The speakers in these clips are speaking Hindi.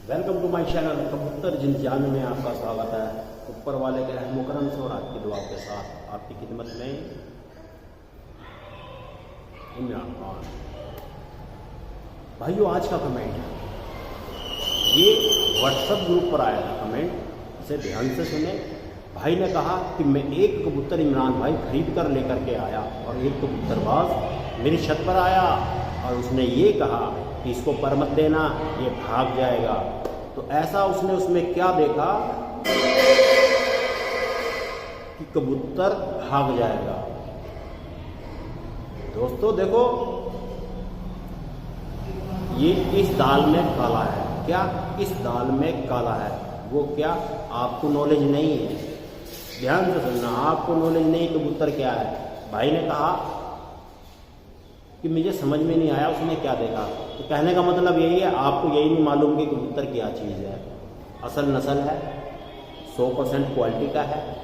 वेलकम टू माय चैनल कबूतर जिंजान में आपका स्वागत है। ऊपर वाले के रहमो करम से और आपकी दुआ के साथ आपकी खिदमत में इमरान खान। भाइयों, आज का कमेंट है, ये व्हाट्सएप ग्रुप पर आया था कमेंट, इसे ध्यान से सुने। भाई ने कहा कि मैं एक कबूतर इमरान भाई खरीद कर लेकर के आया और एक कबूतरबाज मेरी छत पर आया और उसने ये कहा कि इसको पर मत देना, ये भाग जाएगा। तो ऐसा उसने उसमें क्या देखा कि कबूतर भाग जाएगा। दोस्तों देखो, ये इस दाल में काला है। क्या इस दाल में काला है? वो क्या? आपको नॉलेज नहीं है, ध्यान से सुनना। आपको नॉलेज नहीं कबूतर क्या है। भाई ने कहा कि मुझे समझ में नहीं आया उसने क्या देखा। तो कहने का मतलब यही है, आपको यही नहीं मालूम कि कबूतर क्या चीज़ है। असल नस्ल है, 100% क्वालिटी का है।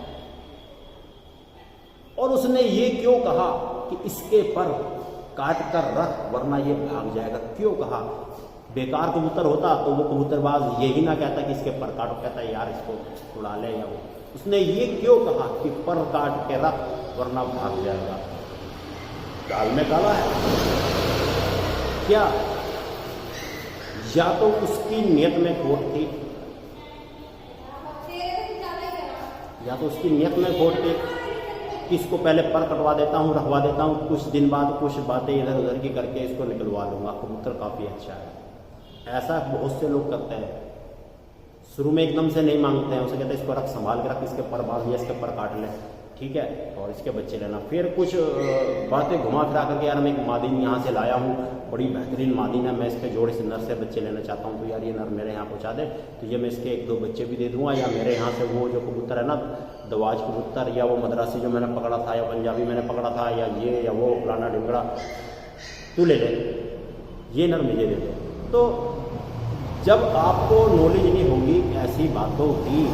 और उसने ये क्यों कहा कि इसके पर काट कर रख वरना ये भाग जाएगा? क्यों कहा? बेकार कबूतर होता तो वो कबूतरबाज यही ना कहता कि इसके पर काटो, कहता यार इसको उड़ा ले। या वो उसने ये क्यों कहा कि पर काट के रख वरना भाग जाएगा? दाल में काला है क्या? या तो उसकी नियत में खोट थी, या तो उसकी नियत में खोट थी कि इसको पहले पर कटवा देता हूँ, रखवा देता हूँ, कुछ दिन बाद कुछ बातें इधर उधर की करके इसको निकलवा लूँगा, कबूतर काफ़ी अच्छा है। ऐसा बहुत से लोग करते हैं। शुरू में एकदम से नहीं मांगते हैं, उसे कहते हैं इसको रख, संभाल के रख, इसके पर बांध या इसके पर काट ले, ठीक है, और इसके बच्चे लेना। फिर कुछ बातें घुमा फिरा करके, यार मैं एक मादीन यहाँ से लाया हूँ, बड़ी बेहतरीन मादीन है, मैं इसके जोड़े से नर से बच्चे लेना चाहता हूँ, तो यार ये नर मेरे यहाँ पहुँचा दे, तो ये मैं इसके 1-2 बच्चे भी दे दूँगा, या मेरे यहाँ से वो जो कबूतर है ना, दवाज कबूतर, या वो मद्रासी जो मैंने पकड़ा था, या पंजाबी मैंने पकड़ा था, या ये या वो फलाना ढिंगड़ा, तू ले ले, ये नर मुझे दे दे। तो जब आपको नॉलेज नहीं होगी ऐसी बातों की,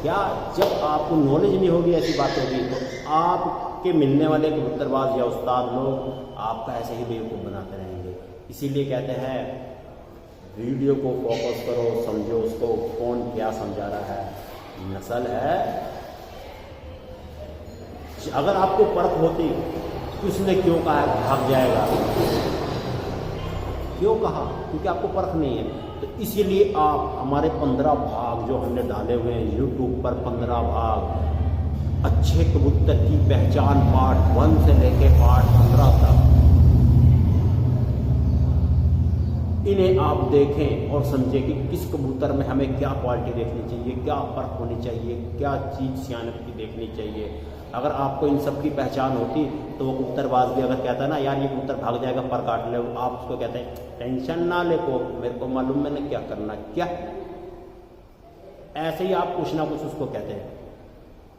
क्या जब आपको नॉलेज नहीं होगी ऐसी बातों की, तो आपके मिलने वाले कबूतरबाज या उस्ताद लोग आपका ऐसे ही बेवकूफ़ बनाते रहेंगे। इसीलिए कहते हैं वीडियो को फोकस करो, समझो उसको कौन क्या समझा रहा है। नस्ल है, अगर आपको परख होती तो उसने क्यों कहा है भाग जाएगा? क्यों कहा? क्योंकि आपको परख नहीं है। तो इसीलिए आप हमारे 15 भाग जो हमने डाले हुए हैं यूट्यूब पर, 15 भाग अच्छे कबूतर की पहचान पार्ट 1 से लेके पार्ट 15 तक, इन्हें आप देखें और समझें कि किस कबूतर में हमें क्या क्वालिटी देखनी चाहिए, क्या परख होनी चाहिए, क्या चीज़ सियानत की देखनी चाहिए। अगर आपको इन सब की पहचान होती तो वो कबूतरबाज भी अगर कहता है ना यार ये कबूतर भाग जाएगा पर काट ले, आप उसको कहते हैं टेंशन ना ले, को मेरे को मालूम मैंने क्या करना। क्या ऐसे ही आप कुछ ना कुछ उसको कहते हैं,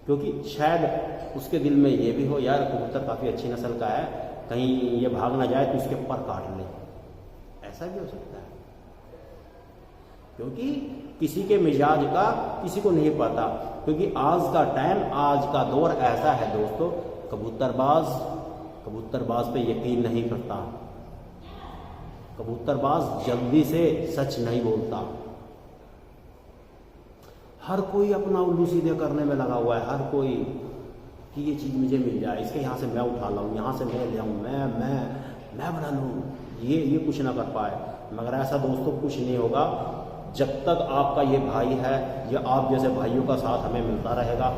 क्योंकि शायद उसके दिल में ये भी हो यार कबूतर काफ़ी अच्छी नस्ल का है, कहीं ये भाग ना जाए तो इसके पर काट ले। ऐसा भी हो सकता है, क्योंकि किसी के मिजाज का किसी को नहीं पता। क्योंकि आज का टाइम, आज का दौर ऐसा है दोस्तों, कबूतरबाज पे यकीन नहीं करता, कबूतरबाज जल्दी से सच नहीं बोलता। हर कोई अपना उल्लू सीधे करने में लगा हुआ है, हर कोई कि ये चीज़ मुझे मिल जाए, इसके यहाँ से मैं उठा लाऊं, यहाँ से मैं ले आऊँ, मैं बना लूँ, ये कुछ ना कर पाए। मगर ऐसा दोस्तों कुछ नहीं होगा जब तक आपका ये भाई है या आप जैसे भाइयों का साथ हमें मिलता रहेगा।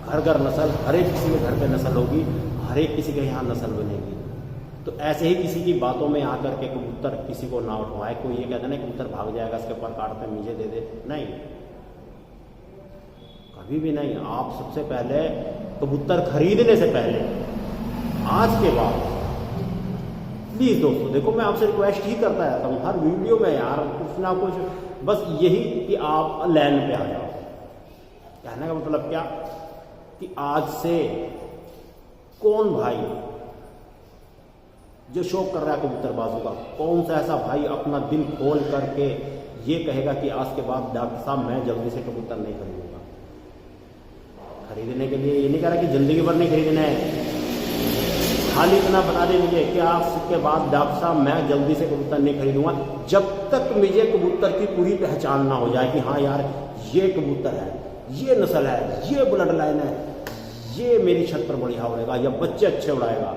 घर घर नस्ल, हर एक किसी के घर पे नस्ल होगी, हर एक किसी के यहाँ नस्ल बनेगी। तो ऐसे ही किसी की बातों में आकर के कबूतर किसी को ना उठवाए। कोई ये कहता ना कबूतर भाग जाएगा इसके पर काटते मुझे दे दे, नहीं, कभी भी नहीं। आप सबसे पहले कबूतर खरीदने से पहले, आज के बाद प्लीज़ दोस्तों देखो, मैं आपसे रिक्वेस्ट ही करता रहता हूँ हर वीडियो में यार, कुछ ना कुछ, बस यही कि आप लाइन पे आ जाओ। कहने का मतलब क्या कि आज से कौन भाई जो शौक कर रहा है कबूतरबाजों का, कौन सा ऐसा भाई अपना दिल खोल करके ये कहेगा कि आज के बाद डॉक्टर साहब मैं जल्दी से कबूतर नहीं खरीदूंगा। खरीदने के लिए ये नहीं कह रहा कि जिंदगी भर नहीं खरीदना है, खाली इतना बता दीजिए कि आज के बाद डॉक्टर साहब मैं जल्दी से कबूतर नहीं खरीदूंगा जब तक मुझे कबूतर की पूरी पहचान ना हो जाए कि हाँ यार ये कबूतर है, ये नस्ल है, ये ब्लड लाइन है, ये मेरी छत पर बढ़िया उड़ेगा या बच्चे अच्छे उड़ाएगा।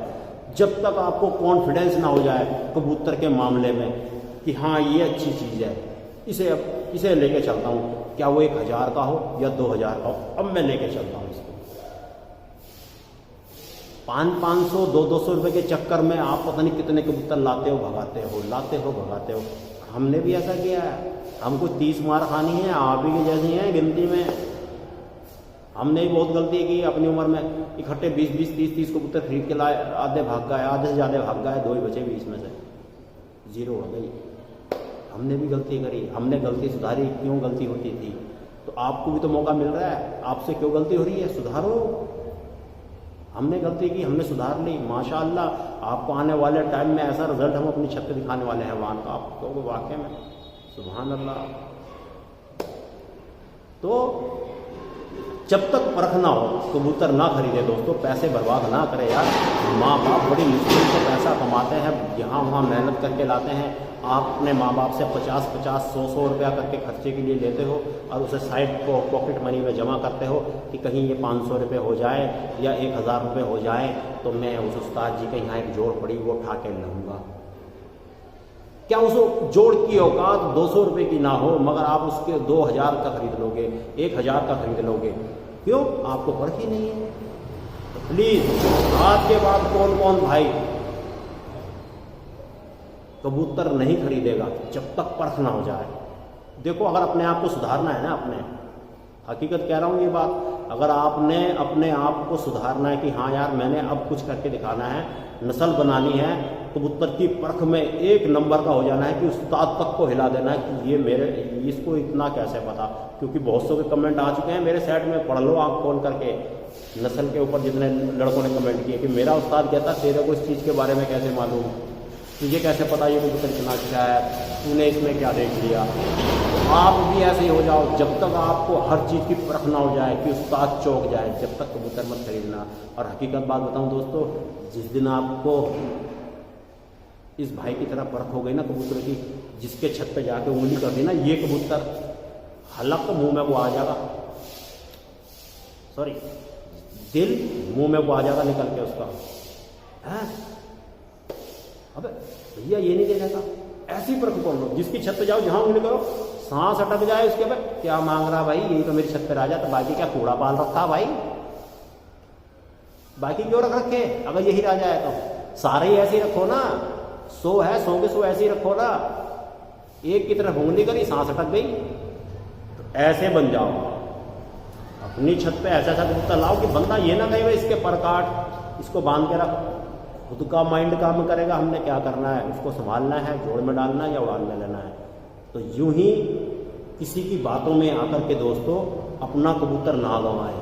जब तक आपको कॉन्फिडेंस ना हो जाए कबूतर के मामले में कि हाँ ये अच्छी चीज़ है, इसे लेके चलता हूँ, क्या वो 1000 का हो या 2000 का हो, अब मैं लेके चलता हूँ इसको। 500 200 रुपए के चक्कर में आप पता नहीं कितने कबूतर लाते हो भगाते हो। हमने भी ऐसा किया है, हमको 30 मार खानी है, आप ही की जैसी हैं गिनती में। हमने भी बहुत गलती की अपनी उम्र में, इकट्ठे 20 30 कबूतर खरीद के लाए, आधे भाग गए, आधे से ज़्यादा भाग गए, 2 ही बचे 20 में से, 0 हो गई। हमने भी गलती करी, हमने गलती सुधारी। क्यों गलती होती थी? तो आपको भी तो मौका मिल रहा है, आपसे क्यों गलती हो रही है? सुधारो। हमने गलती की, हमने सुधार ली, माशाअल्लाह आपको आने वाले टाइम में ऐसा रिजल्ट हम अपनी छत पे दिखाने वाले हैं वहाँ का, आपको वाकई में सुभान अल्लाह। तो जब तक परख ना हो कबूतर ना खरीदे दोस्तों, पैसे बर्बाद ना करें यार। माँ बाप बड़ी मुश्किल से पैसा कमाते हैं, यहाँ वहाँ मेहनत करके लाते हैं। आप अपने माँ बाप से 50 100 रुपया करके खर्चे के लिए लेते हो और उसे साइड को पॉकेट मनी में जमा करते हो कि कहीं ये 500 रुपये हो जाए या 1000 रुपये हो जाए तो मैं उस उस्ताद जी के यहाँ एक जोड़ पड़ी वो उठा के लूँगा। क्या उस जोड़ की औकात 200 रुपये की ना हो मगर आप उसके 2000 का खरीद लोगे, 1000 का खरीद लोगे, क्यों? आपको परख ही नहीं है। तो प्लीज आज के बाद कौन कौन भाई कबूतर नहीं खरीदेगा जब तक परख ना हो जाए? देखो, अगर अपने आप को सुधारना है ना, अपने हकीकत कह रहा हूँ ये बात, अगर आपने अपने आप को सुधारना है कि हाँ यार मैंने अब कुछ करके दिखाना है, नस्ल बनानी है, कबूतर की परख में 1 नंबर का हो जाना है कि उस्ताद तक को हिला देना है कि ये इसको इतना कैसे पता। क्योंकि बहुत सौ के कमेंट आ चुके हैं मेरे साइड में, पढ़ लो आप खोल करके नस्ल के ऊपर जितने लड़कों ने कमेंट किए कि मेरा उस्ताद कहता तेरे को इस चीज़ के बारे में कैसे मालूम, तुझे कैसे पता ये कबूतर कितना अच्छा है, तूने इसमें क्या देख लिया। तो आप भी ऐसे ही हो जाओ, जब तक आपको हर चीज़ की परख ना हो जाए कि उस्ताद चौंक जाए जब तक कबूतर मत खरीदना। और हकीकत बात बताऊं दोस्तों, जिस दिन आपको इस भाई की तरह परख हो गई ना कबूतर की, जिसके छत पे जाके उंगली कर दी ना ये कबूतर, हलक मुंह में वो आ जाएगा, सॉरी दिल मुंह में वो आ जाएगा निकल के उसका, है अबे भैया ये नहीं देने का। ऐसी परख कर लो, जिसकी छत पे जाओ जहां उंगली करो सांस अटक जाए उसके बाद क्या मांग रहा भाई, यही तो मेरी छत पे आ जाता, बाकी क्या कूड़ा पाल रखा भाई, बाकी क्यों रख रखे? अगर यही राजा है तो सारे ही ऐसे ही रखो ना, 100 है 100 के 100 ऐसे ही रखो ना। एक की तरफ उंगली करी सांस अटक गई, तो ऐसे बन जाओ। अपनी छत पे ऐसा ऐसा कबूतर लाओ कि बंदा ये ना कहे भाई इसके पर काट, इसको बांध के रख। खुद का माइंड काम करेगा, हमने क्या करना है, उसको संभालना है, जोड़ में डालना है या उड़ान में लेना है। तो यूं ही किसी की बातों में आकर के दोस्तों अपना कबूतर ना गंवाएं,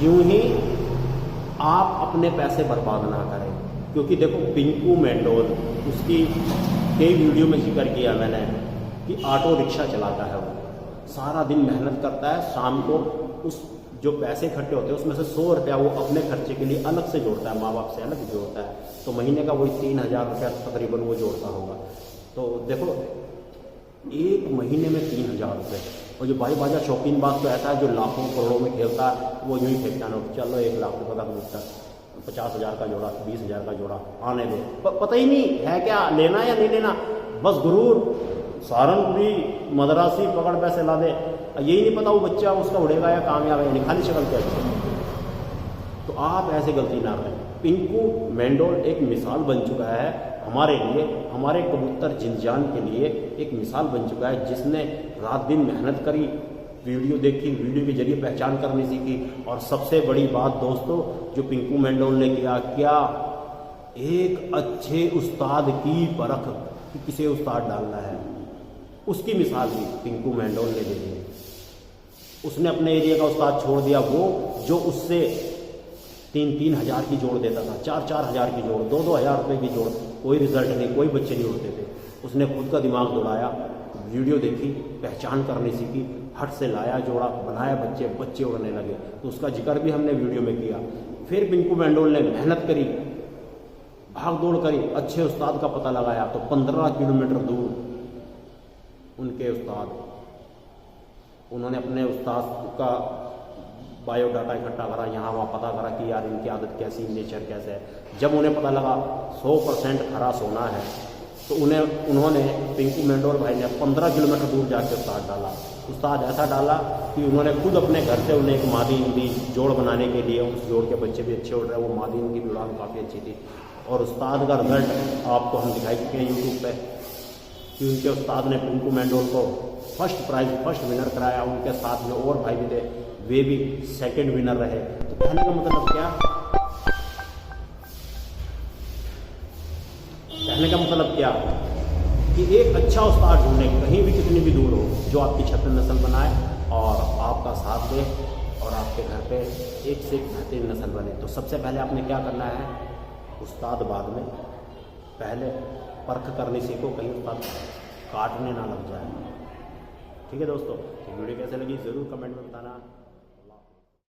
यूं ही आप अपने पैसे बर्बाद ना करें। क्योंकि देखो पिंकू मेंडोल, उसकी कई वीडियो में जिक्र किया मैंने कि ऑटो रिक्शा चलाता है, वो सारा दिन मेहनत करता है, शाम को उस जो पैसे इकट्ठे होते हैं उसमें से 100 रुपया वो अपने खर्चे के लिए अलग से जोड़ता है, माँ बाप से अलग जोड़ता है, तो महीने का वही 3000 रुपया तकरीबन वो जोड़ता होगा। तो देखो 1 महीने में 3000 रुपये। और जो भाई बाजा शौकीन बात तो ऐसा है जो लाखों करोड़ों में खेलता है, वो यूँ ही फेंकता है, चलो 1 लाख रुपये का कबूतर, 50,000 का जोड़ा, 20,000 का जोड़ा, आने दो, पता ही नहीं है क्या लेना या नहीं लेना, बस गुरूर सहारनपुरी मदरासी पकड़ पैसे ला दे, यही नहीं पता वो बच्चा उसका उड़ेगा या कामयाब है नहीं, खाली शक्ल के। तो आप ऐसे गलती ना करें। पिंकू मेंडोल एक मिसाल बन चुका है हमारे लिए, हमारे कबूतर जिंजान के लिए एक मिसाल बन चुका है, जिसने रात दिन मेहनत करी, वीडियो देखी, वीडियो के जरिए पहचान करनी सीखी। और सबसे बड़ी बात दोस्तों जो पिंकू मेंडोल ने किया, क्या एक अच्छे उस्ताद की परख कि किसे उस्ताद डालना है, उसकी मिसाल भी पिंकू मेंडोल ने दे दी। उसने अपने एरिया का उस्ताद छोड़ दिया, वो जो उससे 3-3 हज़ार की जोड़ देता था, 4-4 हज़ार की जोड़, 2-2 हज़ार रुपये की जोड़, कोई रिजल्ट नहीं, कोई बच्चे नहीं उड़ते थे। उसने खुद का दिमाग दौड़ाया, वीडियो देखी, पहचान करनी सीखी, हट से लाया जोड़ा, बनाया बच्चे उड़ने लगे। तो उसका जिक्र भी हमने वीडियो में किया फिर पिंकू मेंडोल ने मेहनत करी, भाग दौड़ करी, अच्छे उस्ताद का पता लगाया तो 15 किलोमीटर दूर उनके उस्ताद, उन्होंने अपने उस्ताद का बायोडाटा इकट्ठा करा, यहाँ वहाँ पता करा कि यार इनकी आदत कैसी, नेचर कैसे है। जब उन्हें पता लगा 100% खरा सोना है तो उन्होंने पिंकू मेंडोल भाई ने 15 किलोमीटर दूर जाकर उस्ताद डाला। उस्ताद ऐसा डाला कि उन्होंने खुद अपने घर से उन्हें एक मादीन दी जोड़ बनाने के लिए, उस जोड़ के बच्चे भी अच्छे उड़ रहे, वो मादीन की भी उड़ान काफ़ी अच्छी थी। और उस्ताद का रिजल्ट आपको हम दिखाई चुके हैं यूट्यूब पे कि उनके उस्ताद ने पिंकू मेंडोल को फर्स्ट विनर कराया। उनके साथ में और भाई भी थे, वे भी सेकंड विनर रहे। तो कहने का मतलब क्या, कहने का मतलब क्या कि एक अच्छा उस्ताद ढूंढे, कहीं भी कितनी भी दूर हो, जो आपकी छत्र नस्ल बनाए और आपका साथ दे और आपके घर पे एक से एक बेहतरीन नस्ल बने। तो सबसे पहले आपने क्या करना है, उस्ताद बाद में, पहले परख करनी सीखो, कहीं उस्ताद काटने ना लग जाए। ठीक है दोस्तों, तो वीडियो कैसे लगी ज़रूर कमेंट में बताना।